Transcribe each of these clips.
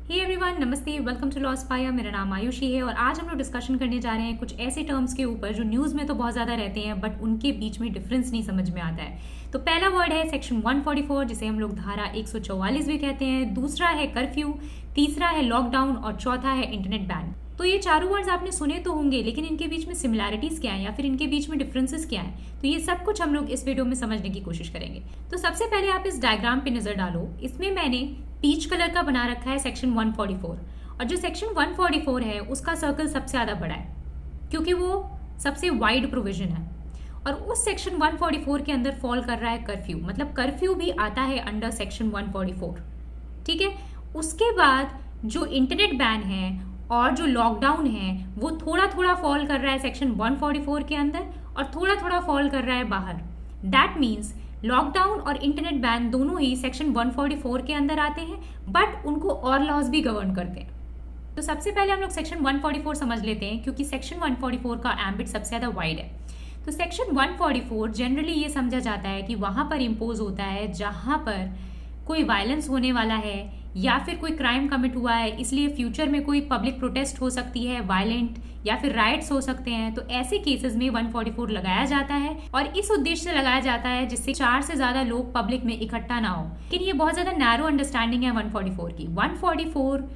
Hey everyone, नमस्ते, welcome to लॉस्पाया। मेरा नाम आयुषी है और आज हम लोग डिस्कशन करने जा रहे हैं कुछ ऐसे टर्म्स के ऊपर जो न्यूज़ में तो बहुत ज़्यादा रहते हैं बट उनके बीच में डिफरेंस नहीं समझ में आता है। तो पहला वर्ड है सेक्शन 144 जिसे हम लोग धारा 144 भी कहते हैं, दूसरा है कर्फ्यू, तीसरा है लॉकडाउन और चौथा है इंटरनेट बैन। तो ये चारों वर्ड्स आपने सुने तो होंगे, लेकिन इनके बीच में सिमिलैरिटीज क्या है या फिर इनके बीच में डिफरेंसेस क्या है, तो ये सब कुछ हम लोग इस वीडियो में समझने की कोशिश करेंगे। तो सबसे पहले आप इस डायग्राम पे नजर डालो। इसमें मैंने पीच कलर का बना रखा है सेक्शन 144 और जो सेक्शन 144 है उसका सर्कल सबसे ज़्यादा बड़ा है क्योंकि वो सबसे वाइड प्रोविजन है और उस सेक्शन 144 के अंदर फॉल कर रहा है कर्फ्यू। मतलब कर्फ्यू भी आता है अंडर सेक्शन 144। ठीक है, उसके बाद जो इंटरनेट बैन है और जो लॉकडाउन है वो थोड़ा थोड़ा फॉल कर रहा है सेक्शन 144 के अंदर और थोड़ा थोड़ा फॉल कर रहा है बाहर। दैट मीन्स लॉकडाउन और इंटरनेट बैन दोनों ही सेक्शन 144 के अंदर आते हैं बट उनको और लॉज भी गवर्न करते हैं। तो सबसे पहले हम लोग सेक्शन 144 समझ लेते हैं क्योंकि सेक्शन 144 का एम्बिट सबसे ज़्यादा वाइड है। तो सेक्शन 144 जनरली ये समझा जाता है कि वहाँ पर इम्पोज होता है जहाँ पर कोई वायलेंस होने वाला है या फिर कोई क्राइम कमिट हुआ है, इसलिए फ्यूचर में कोई पब्लिक प्रोटेस्ट हो सकती है वायलेंट या फिर राइट्स हो सकते हैं। तो ऐसे केसेस में 144 लगाया जाता है और इस उद्देश्य से लगाया जाता है जिससे 4 से ज़्यादा लोग पब्लिक में इकट्ठा ना हो। लेकिन ये बहुत ज़्यादा नैरो अंडरस्टैंडिंग है 144 की। 144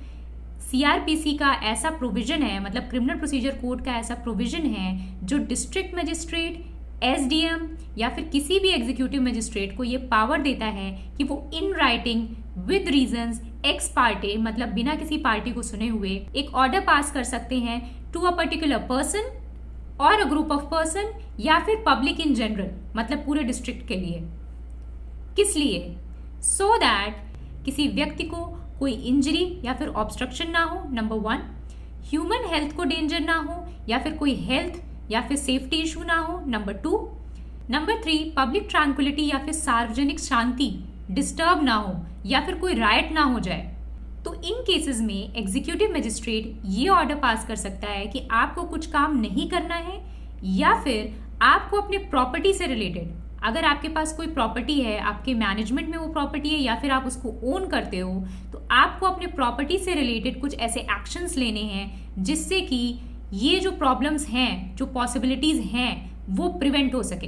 सीआरपीसी का ऐसा प्रोविजन है, मतलब क्रिमिनल प्रोसीजर कोड का ऐसा प्रोविजन है जो डिस्ट्रिक्ट मजिस्ट्रेट, एसडीएम या फिर किसी भी एग्जीक्यूटिव मजिस्ट्रेट को ये पावर देता है कि वो in writing with reasons x party, मतलब बिना किसी पार्टी को सुने हुए एक ऑर्डर पास कर सकते हैं टू अ पर्टिकुलर पर्सन और अ ग्रुप ऑफ पर्सन या फिर पब्लिक इन जनरल, मतलब पूरे डिस्ट्रिक्ट के लिए। किस लिए? सो दैट किसी व्यक्ति को कोई इंजरी या फिर ऑब्स्ट्रक्शन ना हो, नंबर 1, ह्यूमन हेल्थ को डेंजर ना हो या फिर कोई हेल्थ या फिर सेफ्टी इशू ना हो, नंबर 2, नंबर 3, पब्लिक ट्रैंक्विलिटी या फिर सार्वजनिक शांति डिस्टर्ब ना हो या फिर कोई राइट ना हो जाए। तो इन केसेस में एग्जीक्यूटिव मजिस्ट्रेट ये ऑर्डर पास कर सकता है कि आपको कुछ काम नहीं करना है या फिर आपको अपने प्रॉपर्टी से रिलेटेड, अगर आपके पास कोई प्रॉपर्टी है, आपके मैनेजमेंट में वो प्रॉपर्टी है या फिर आप उसको ओन करते हो, तो आपको अपने प्रॉपर्टी से रिलेटेड कुछ ऐसे एक्शंस लेने हैं जिससे कि ये जो प्रॉब्लम्स हैं, जो पॉसिबिलिटीज हैं, वो प्रिवेंट हो सके।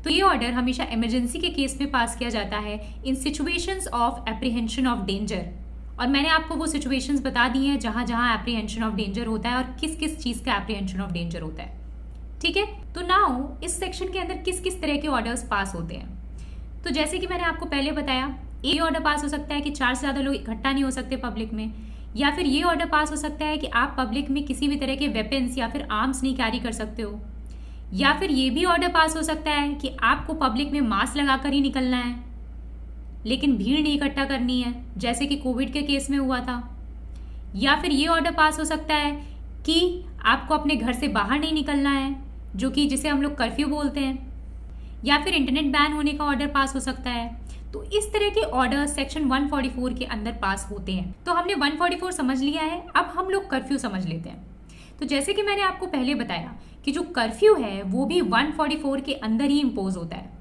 तो ये ऑर्डर हमेशा इमरजेंसी के केस में पास किया जाता है in situations of apprehension of danger. और मैंने आपको वो सिचुएशंस बता दी हैं जहां जहां एप्रीहेंशन ऑफ डेंजर होता है और किस किस चीज का एप्रीहेंशन ऑफ डेंजर होता है। ठीक है, तो नाउ इस सेक्शन के अंदर किस किस तरह के ऑर्डर्स पास होते हैं। तो जैसे कि मैंने आपको पहले बताया, ये ऑर्डर पास हो सकता है कि 4 से ज़्यादा लोग इकट्ठा नहीं हो सकते पब्लिक में, या फिर ये ऑर्डर पास हो सकता है कि आप पब्लिक में किसी भी तरह के वेपन्स या फिर आर्म्स नहीं कैरी कर सकते हो, या फिर ये भी ऑर्डर पास हो सकता है कि आपको पब्लिक में मास्क लगाकर ही निकलना है लेकिन भीड़ नहीं इकट्ठा करनी है, जैसे कि कोविड के केस में हुआ था। या फिर ये ऑर्डर पास हो सकता है कि आपको अपने घर से बाहर नहीं निकलना है, जो कि जिसे हम लोग कर्फ्यू बोलते हैं। या फिर इंटरनेट बैन होने का ऑर्डर पास हो सकता है। तो इस तरह के ऑर्डर सेक्शन 144 के अंदर पास होते हैं। तो हमने 144 समझ लिया है, अब हम लोग कर्फ्यू समझ लेते हैं। तो जैसे कि मैंने आपको पहले बताया कि जो कर्फ्यू है वो भी 144 के अंदर ही इम्पोज होता है।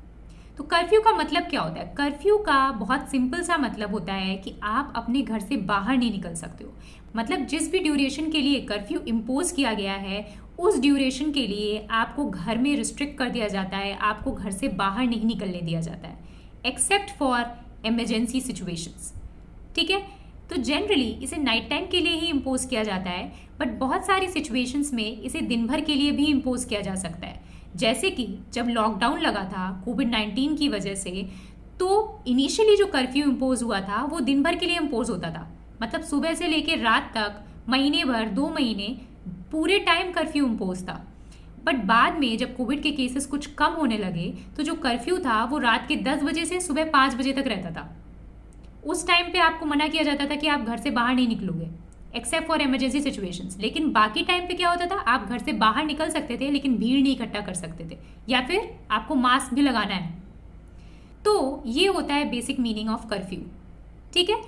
तो कर्फ्यू का मतलब क्या होता है? कर्फ्यू का बहुत सिंपल सा मतलब होता है कि आप अपने घर से बाहर नहीं निकल सकते हो। मतलब जिस भी ड्यूरेशन के लिए कर्फ्यू इम्पोज किया गया है उस ड्यूरेशन के लिए आपको घर में रिस्ट्रिक्ट कर दिया जाता है, आपको घर से बाहर नहीं निकलने दिया जाता है एक्सेप्ट फॉर इमरजेंसी सिचुएशंस। ठीक है, तो जनरली इसे नाइट टाइम के लिए ही इम्पोज किया जाता है बट बहुत सारी सिचुएशंस में इसे दिन भर के लिए भी इम्पोज किया जा सकता है। जैसे कि जब लॉकडाउन लगा था कोविड-19 की वजह से, तो इनिशियली जो कर्फ्यू इम्पोज हुआ था वो दिन भर के लिए इम्पोज होता था। मतलब सुबह से लेकर रात तक, महीने भर, 2 महीने पूरे टाइम कर्फ्यू इम्पोज था। बट बाद में जब कोविड के केसेस कुछ कम होने लगे तो जो कर्फ्यू था वो रात के 10 बजे से सुबह 5 बजे तक रहता था। उस टाइम पे आपको मना किया जाता था कि आप घर से बाहर नहीं निकलोगे एक्सेप्ट फॉर इमरजेंसी सिचुएशंस। लेकिन बाकी टाइम पे क्या होता था, आप घर से बाहर निकल सकते थे लेकिन भीड़ नहीं इकट्ठा कर सकते थे या फिर आपको मास्क भी लगाना है। तो ये होता है बेसिक मीनिंग ऑफ कर्फ्यू। ठीक है,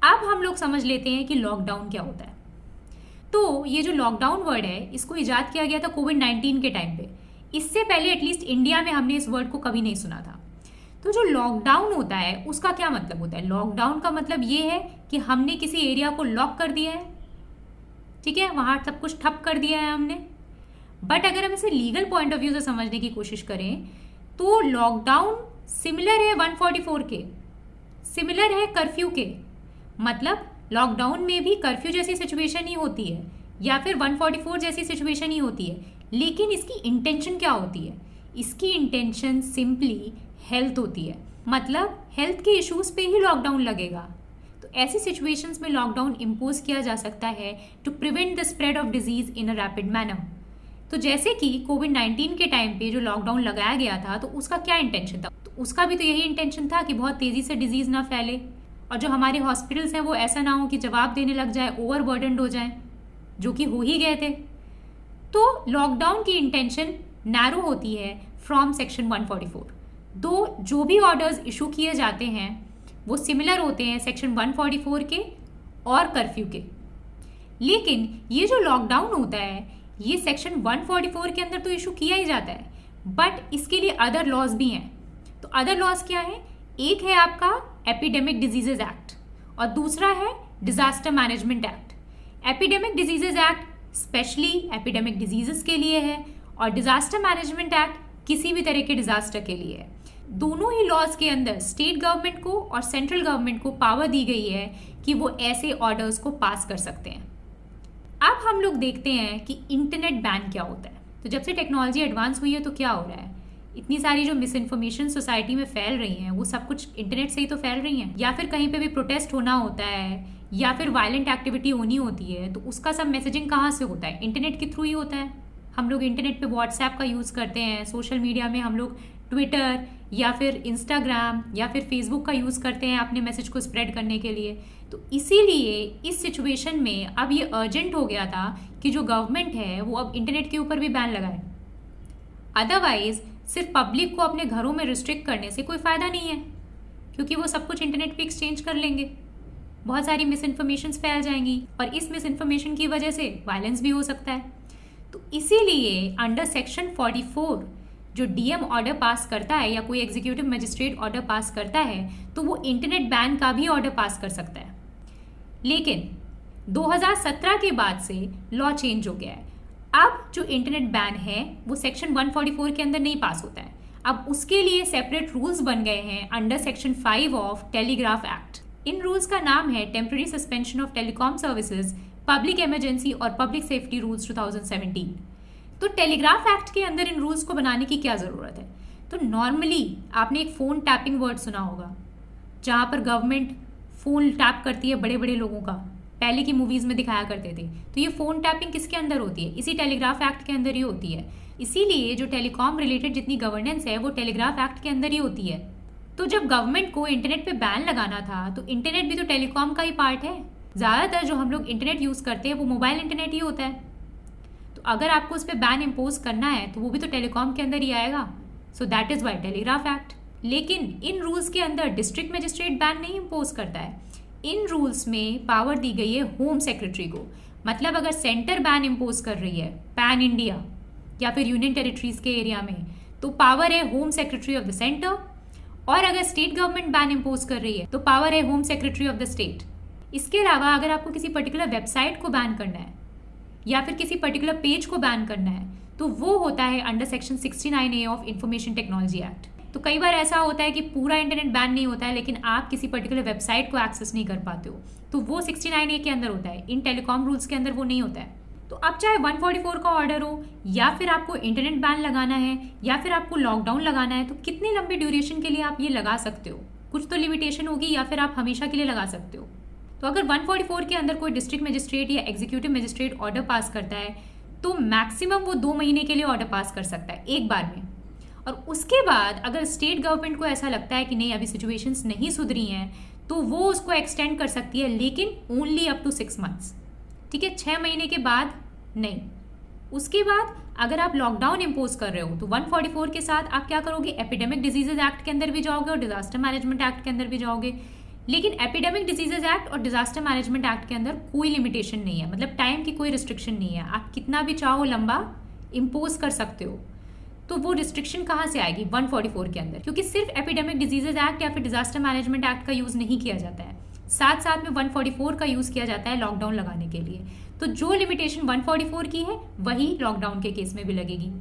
अब हम लोग समझ लेते हैं कि लॉकडाउन क्या होता है। तो ये जो लॉकडाउन वर्ड है इसको इजाद किया गया था कोविड-19 के टाइम पे। इससे पहले एटलीस्ट इंडिया में हमने इस वर्ड को कभी नहीं सुना था। तो जो लॉकडाउन होता है उसका क्या मतलब होता है? लॉकडाउन का मतलब ये है कि हमने किसी एरिया को लॉक कर दिया है, ठीक है, वहाँ सब कुछ ठप कर दिया है हमने। बट अगर हम इसे लीगल पॉइंट ऑफ व्यू से समझने की कोशिश करें तो लॉकडाउन सिमिलर है 144 के, सिमिलर है कर्फ्यू के। मतलब लॉकडाउन में भी कर्फ्यू जैसी सिचुएशन ही होती है या फिर 144 जैसी सिचुएशन ही होती है, लेकिन इसकी इंटेंशन क्या होती है? इसकी इंटेंशन सिंपली हेल्थ होती है। मतलब हेल्थ के इश्यूज पे ही लॉकडाउन लगेगा। तो ऐसी सिचुएशंस में लॉकडाउन इम्पोज किया जा सकता है to prevent the spread of disease in a rapid manner. तो जैसे कि कोविड-19 के टाइम पे जो लॉकडाउन लगाया गया था तो उसका क्या इंटेंशन था? तो उसका भी तो यही इंटेंशन था कि बहुत तेज़ी से डिजीज़ ना फैले और जो हमारे हॉस्पिटल्स हैं वो ऐसा ना हो कि जवाब देने लग जाए, ओवरबर्डनड हो जाए, जो कि हो ही गए थे। तो लॉकडाउन की इंटेंशन नैरो होती है फ्रॉम सेक्शन 144। दो जो भी ऑर्डर्स इशू किए जाते हैं वो सिमिलर होते हैं सेक्शन 144 के और कर्फ्यू के। लेकिन ये जो लॉकडाउन होता है ये सेक्शन 144 के अंदर तो इशू किया ही जाता है, बट इसके लिए अदर लॉज भी हैं। तो अदर लॉज क्या है? एक है आपका एपिडेमिक डिजीजेज एक्ट और दूसरा है disaster management act. Epidemic diseases act specially epidemic diseases के लिए है और डिजास्टर मैनेजमेंट एक्ट किसी भी तरह के डिजास्टर के लिए है। दोनों ही लॉज के अंदर स्टेट गवर्नमेंट को और सेंट्रल गवर्नमेंट को पावर दी गई है कि वो ऐसे ऑर्डर्स को पास कर सकते हैं। अब हम लोग देखते हैं कि इंटरनेट बैन क्या होता है। तो जब से टेक्नोलॉजी एडवांस हुई है तो क्या हो रहा है? इतनी सारी जो मिस इन्फॉर्मेशन सोसाइटी में फैल रही हैं वो सब कुछ इंटरनेट से ही तो फैल रही हैं। या फिर कहीं पे भी प्रोटेस्ट होना होता है या फिर वायलेंट एक्टिविटी होनी होती है तो उसका सब मैसेजिंग कहाँ से होता है? इंटरनेट के थ्रू ही होता है। हम लोग इंटरनेट पे व्हाट्सएप का यूज़ करते हैं, सोशल मीडिया में हम लोग ट्विटर या फिर इंस्टाग्राम या फिर फेसबुक का यूज़ करते हैं अपने मैसेज को स्प्रेड करने के लिए। तो इसीलिए इस सिचुएशन में अब ये अर्जेंट हो गया था कि जो गवर्नमेंट है वो अब इंटरनेट के ऊपर भी बैन लगाए। अदरवाइज सिर्फ पब्लिक को अपने घरों में रिस्ट्रिक्ट करने से कोई फ़ायदा नहीं है, क्योंकि वो सब कुछ इंटरनेट पे एक्सचेंज कर लेंगे, बहुत सारी मिस इन्फॉर्मेशन फैल जाएंगी और इस मिस इन्फॉर्मेशन की वजह से वायलेंस भी हो सकता है। तो इसीलिए अंडर सेक्शन 44 जो डीएम ऑर्डर पास करता है या कोई एग्जीक्यूटिव मजिस्ट्रेट ऑर्डर पास करता है तो वो इंटरनेट बैन का भी ऑर्डर पास कर सकता है। लेकिन 2017 के बाद से लॉ चेंज हो गया है। अब जो इंटरनेट बैन है वो सेक्शन 144 के अंदर नहीं पास होता है। अब उसके लिए सेपरेट रूल्स बन गए हैं under section 5 of telegraph act. In rules का नाम है temporary suspension of telecom services, public emergency और पब्लिक सेफ्टी रूल्स 2017। तो टेलीग्राफ एक्ट के अंदर इन रूल्स को बनाने की क्या ज़रूरत है? तो नॉर्मली आपने एक फ़ोन टैपिंग वर्ड सुना होगा, जहाँ पर गवर्नमेंट फ़ोन टैप करती है बड़े बड़े लोगों का, पहले की मूवीज़ में दिखाया करते थे। तो ये फ़ोन टैपिंग किसके अंदर होती है? इसी टेलीग्राफ एक्ट के अंदर ही होती है। इसीलिए जो टेलीकॉम रिलेटेड जितनी गवर्नेंस है वो टेलीग्राफ एक्ट के अंदर ही होती है। तो जब गवर्नमेंट को इंटरनेट पे बैन लगाना था तो इंटरनेट भी तो टेलीकॉम का ही पार्ट है। ज़्यादातर जो हम लोग इंटरनेट यूज़ करते हैं वो मोबाइल इंटरनेट ही होता है। तो अगर आपको उस पर बैन इम्पोज करना है तो वो भी तो टेलीकॉम के अंदर ही आएगा। So that is why telegraph act. लेकिन इन रूल्स के अंदर डिस्ट्रिक्ट मजिस्ट्रेट बैन नहीं इम्पोज करता है। इन रूल्स में पावर दी गई है होम सेक्रेटरी को। मतलब अगर सेंटर बैन इम्पोज कर रही है पैन इंडिया या फिर यूनियन टेरिटरीज के एरिया में तो पावर है home secretary of the centre, और अगर स्टेट गवर्नमेंट बैन इम्पोज कर रही है तो पावर है home secretary of the state. इसके अलावा अगर आपको किसी पर्टिकुलर वेबसाइट को बैन करना है या फिर किसी पर्टिकुलर पेज को बैन करना है तो वो होता है under section 69A of information technology act. तो कई बार ऐसा होता है कि पूरा इंटरनेट बैन नहीं होता है लेकिन आप किसी पर्टिकुलर वेबसाइट को एक्सेस नहीं कर पाते हो, तो वो 69A के अंदर होता है। इन टेलीकॉम रूल्स के अंदर वो नहीं होता है। तो अब चाहे 144 का ऑर्डर हो या फिर आपको इंटरनेट बैन लगाना है या फिर आपको लॉकडाउन लगाना है तो कितनी लंबी ड्यूरेशन के लिए आप ये लगा सकते हो? कुछ तो लिमिटेशन होगी या फिर आप हमेशा के लिए लगा सकते हो। तो अगर 144 के अंदर कोई डिस्ट्रिक्ट मजिस्ट्रेट या एग्जीक्यूटिव मजिस्ट्रेट ऑर्डर पास करता है तो मैक्सिमम वो 2 महीने के लिए ऑर्डर पास कर सकता है एक बार में। और उसके बाद अगर स्टेट गवर्नमेंट को ऐसा लगता है कि नहीं अभी सिचुएशंस नहीं सुधरी हैं तो वो उसको एक्सटेंड कर सकती है, लेकिन ओनली अप टू 6 मंथ्स। ठीक है, 6 महीने के बाद नहीं। उसके बाद अगर आप लॉकडाउन इम्पोज कर रहे हो तो 144 के साथ आप क्या करोगे? एपिडेमिक डिजीजेज एक्ट के अंदर भी जाओगे और डिजास्टर मैनेजमेंट एक्ट के अंदर भी जाओगे। लेकिन एपिडेमिक डिजीजेज एक्ट और डिजास्टर मैनेजमेंट एक्ट के अंदर कोई लिमिटेशन नहीं है, मतलब टाइम की कोई रिस्ट्रिक्शन नहीं है। आप कितना भी चाहो लंबा इम्पोज कर सकते हो। तो वो रिस्ट्रिक्शन कहाँ से आएगी 144 के अंदर? क्योंकि सिर्फ एपिडेमिक डिजीजेज एक्ट या फिर डिजास्टर मैनेजमेंट एक्ट का यूज़ नहीं किया जाता है, साथ साथ में 144 का यूज़ किया जाता है लॉकडाउन लगाने के लिए। तो जो लिमिटेशन 144 की है वही लॉकडाउन के केस में भी लगेगी,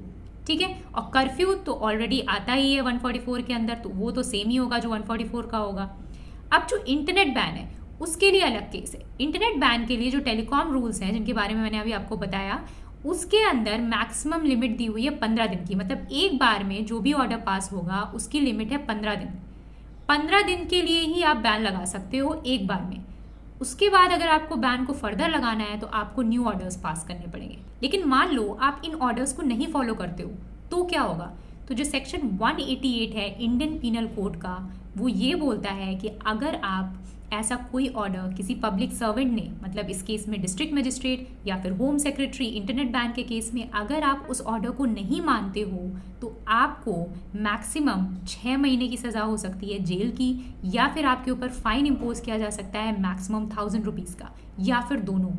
ठीक है। और कर्फ्यू तो ऑलरेडी आता ही है 144 के अंदर, तो वो तो सेम ही होगा जो 144 का होगा। अब जो इंटरनेट बैन है उसके लिए अलग केस है। इंटरनेट बैन के लिए जो टेलीकॉम रूल्स हैं जिनके बारे में मैंने अभी आपको बताया, उसके अंदर मैक्सिमम लिमिट दी हुई है 15 दिन की। मतलब एक बार में जो भी ऑर्डर पास होगा उसकी लिमिट है 15 दिन। 15 दिन के लिए ही आप बैन लगा सकते हो एक बार में। उसके बाद अगर आपको बैन को फर्दर लगाना है तो आपको न्यू ऑर्डर्स पास करने पड़ेंगे। लेकिन मान लो आप इन ऑर्डर्स को नहीं फॉलो करते हो तो क्या होगा? तो जो सेक्शन 188 है इंडियन पीनल कोड का, वो ये बोलता है कि अगर आप ऐसा कोई ऑर्डर किसी पब्लिक सर्वेंट ने, मतलब इस केस में डिस्ट्रिक्ट मजिस्ट्रेट या फिर होम सेक्रेटरी इंटरनेट बैन के केस में, अगर आप उस ऑर्डर को नहीं मानते हो तो आपको मैक्सिमम 6 महीने की सज़ा हो सकती है जेल की, या फिर आपके ऊपर फाइन इम्पोज किया जा सकता है मैक्सिमम 1000 रुपीज़ का, या फिर दोनों।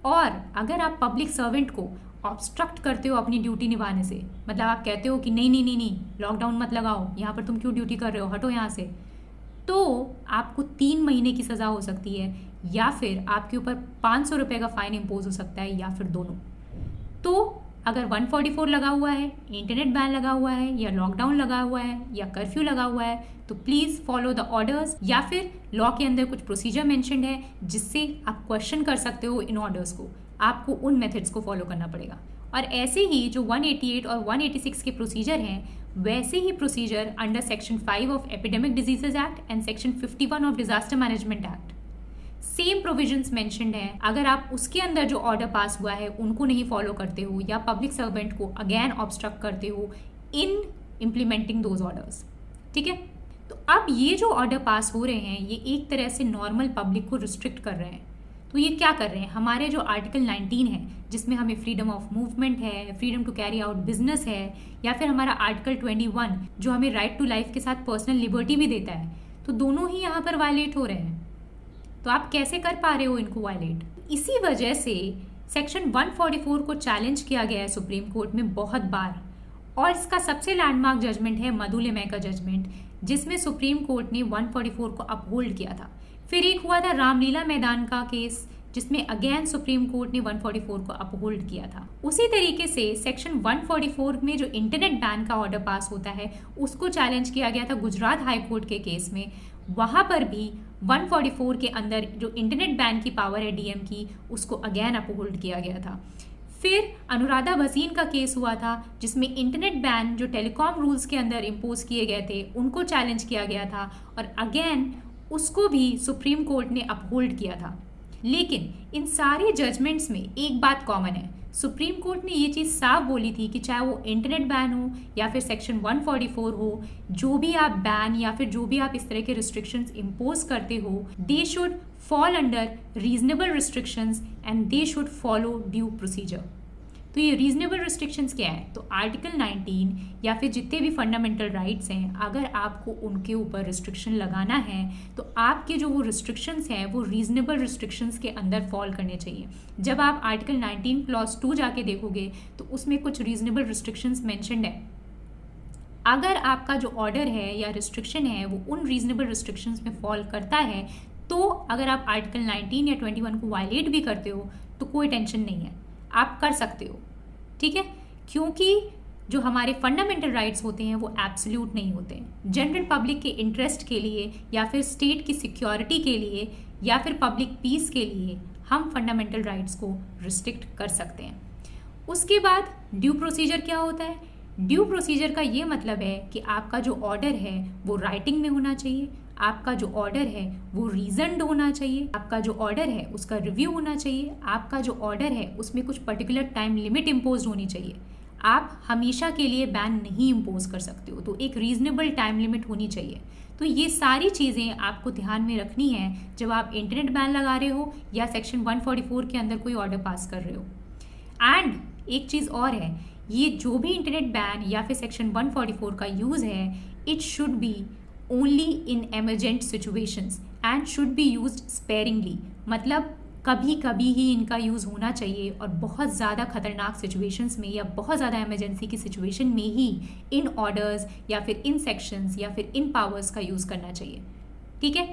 और अगर आप पब्लिक सर्वेंट को ऑब्स्ट्रक्ट करते हो अपनी ड्यूटी निभाने से, मतलब आप कहते हो कि नहीं नहीं नहीं नहीं लॉकडाउन मत लगाओ, यहाँ पर तुम क्यों ड्यूटी कर रहे हो, हटो यहाँ से, तो आपको 3 महीने की सज़ा हो सकती है, या फिर आपके ऊपर 500 रुपये का फाइन इम्पोज हो सकता है, या फिर दोनों। तो अगर 144 लगा हुआ है, इंटरनेट बैन लगा हुआ है, या लॉकडाउन लगा हुआ है, या कर्फ्यू लगा हुआ है, तो प्लीज़ फॉलो द ऑर्डर्स, या फिर लॉ के अंदर कुछ प्रोसीजर मेंशन्ड है जिससे आप क्वेश्चन कर सकते हो इन ऑर्डर्स को। आपको उन मेथड्स को फॉलो करना पड़ेगा। और ऐसे ही जो 188 और 186 के प्रोसीजर हैं, वैसे ही procedure under section 5 of epidemic diseases act and section 51 of disaster management act, same provisions mentioned हैं। अगर आप उसके अंदर जो ऑर्डर पास हुआ है उनको नहीं फॉलो करते हो, या पब्लिक सर्वेंट को अगेन ऑब्स्ट्रक्ट करते हो इन इम्प्लीमेंटिंग दोज ऑर्डर्स, ठीक है। तो अब ये जो ऑर्डर पास हो रहे हैं ये एक तरह से नॉर्मल पब्लिक को रिस्ट्रिक्ट कर रहे हैं। तो ये क्या कर रहे हैं? हमारे जो आर्टिकल 19 है जिसमें हमें फ्रीडम ऑफ मूवमेंट है, freedom to carry out business है, या फिर हमारा आर्टिकल 21 जो हमें राइट टू लाइफ के साथ पर्सनल लिबर्टी भी देता है, तो दोनों ही यहाँ पर वायलेट हो रहे हैं। तो आप कैसे कर पा रहे हो इनको वायलेट? इसी वजह से सेक्शन 144 को चैलेंज किया गया है सुप्रीम कोर्ट में बहुत बार, और इसका सबसे लैंडमार्क जजमेंट है मधुलिमय का जजमेंट, जिसमें सुप्रीम कोर्ट ने 144 को अपहोल्ड किया था। फिर एक हुआ था रामलीला मैदान का केस, जिसमें अगेन सुप्रीम कोर्ट ने 144 को अपहोल्ड किया था। उसी तरीके से सेक्शन 144 में जो इंटरनेट बैन का ऑर्डर पास होता है उसको चैलेंज किया गया था गुजरात हाई कोर्ट के केस में। वहां पर भी 144 के अंदर जो इंटरनेट बैन की पावर है डीएम की, उसको अगेन अपहोल्ड किया गया था। फिर अनुराधा भसीन का केस हुआ था जिसमें इंटरनेट बैन जो टेलीकॉम रूल्स के अंदर इम्पोज किए गए थे उनको चैलेंज किया गया था, और अगेन उसको भी सुप्रीम कोर्ट ने अपहोल्ड किया था। लेकिन इन सारे जजमेंट्स में एक बात कॉमन है, सुप्रीम कोर्ट ने ये चीज़ साफ बोली थी कि चाहे वो इंटरनेट बैन हो या फिर सेक्शन 144 हो, जो भी आप बैन या फिर जो भी आप इस तरह के रिस्ट्रिक्शंस इम्पोज करते हो, they should fall under reasonable restrictions and they should follow due procedure. तो ये रीजनेबल रिस्ट्रिक्शंस क्या है? तो आर्टिकल 19 या फिर जितने भी फंडामेंटल राइट्स हैं, अगर आपको उनके ऊपर रिस्ट्रिक्शन लगाना है तो आपके जो वो रिस्ट्रिक्शंस हैं वो रीजनेबल रिस्ट्रिक्शंस के अंदर फॉल करने चाहिए। जब आप आर्टिकल 19 क्लॉज 2 जाके देखोगे तो उसमें कुछ रीजनेबल रिस्ट्रिक्शंस मेंशन्ड है। अगर आपका जो ऑर्डर है या रिस्ट्रिक्शन है वो उन रीजनेबल रिस्ट्रिक्शंस में फॉल करता है, तो अगर आप आर्टिकल 19 या 21 को वायलेट भी करते हो तो कोई टेंशन नहीं है, आप कर सकते हो, ठीक है। क्योंकि जो हमारे फंडामेंटल राइट्स होते हैं वो एब्सोल्यूट नहीं होते। जनरल पब्लिक के इंटरेस्ट के लिए या फिर स्टेट की सिक्योरिटी के लिए या फिर पब्लिक पीस के लिए हम फंडामेंटल राइट्स को रिस्ट्रिक्ट कर सकते हैं। उसके बाद ड्यू प्रोसीजर क्या होता है? ड्यू प्रोसीजर का ये मतलब है कि आपका जो ऑर्डर है वो राइटिंग में होना चाहिए, आपका जो ऑर्डर है वो रीजनड होना चाहिए, आपका जो ऑर्डर है उसका रिव्यू होना चाहिए, आपका जो ऑर्डर है उसमें कुछ पर्टिकुलर टाइम लिमिट इम्पोज होनी चाहिए। आप हमेशा के लिए बैन नहीं इम्पोज कर सकते हो, तो एक रीजनेबल टाइम लिमिट होनी चाहिए। तो ये सारी चीज़ें आपको ध्यान में रखनी है जब आप इंटरनेट बैन लगा रहे हो या सेक्शन 144 के अंदर कोई ऑर्डर पास कर रहे हो। एंड एक चीज़ और है, ये जो भी इंटरनेट बैन या फिर सेक्शन 144 का यूज़ है, it should be only in emergent situations and should be used sparingly. मतलब कभी कभी ही इनका यूज़ होना चाहिए और बहुत ज़्यादा खतरनाक सिचुएशंस में या बहुत ज़्यादा इमरजेंसी की सिचुएशन में ही इन ऑर्डर्स या फिर इन सेक्शंस या फिर इन पावर्स का यूज़ करना चाहिए, ठीक है।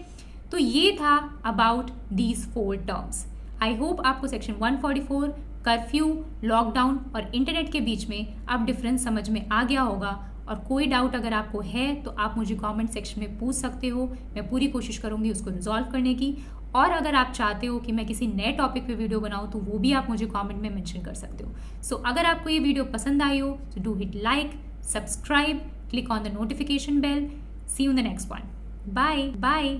तो ये था about these 4 terms. I hope आपको सेक्शन 144, कर्फ्यू, लॉकडाउन और इंटरनेट के बीच में अब डिफरेंस समझ में आ गया होगा। और कोई डाउट अगर आपको है तो आप मुझे कमेंट सेक्शन में पूछ सकते हो, मैं पूरी कोशिश करूँगी उसको रिजॉल्व करने की। और अगर आप चाहते हो कि मैं किसी नए टॉपिक पे वीडियो बनाऊँ तो वो भी आप मुझे कमेंट में मेंशन कर सकते हो। सो अगर आपको ये वीडियो पसंद आई हो तो do hit like, subscribe, click on the notification bell. See you in the next one. Bye. Bye.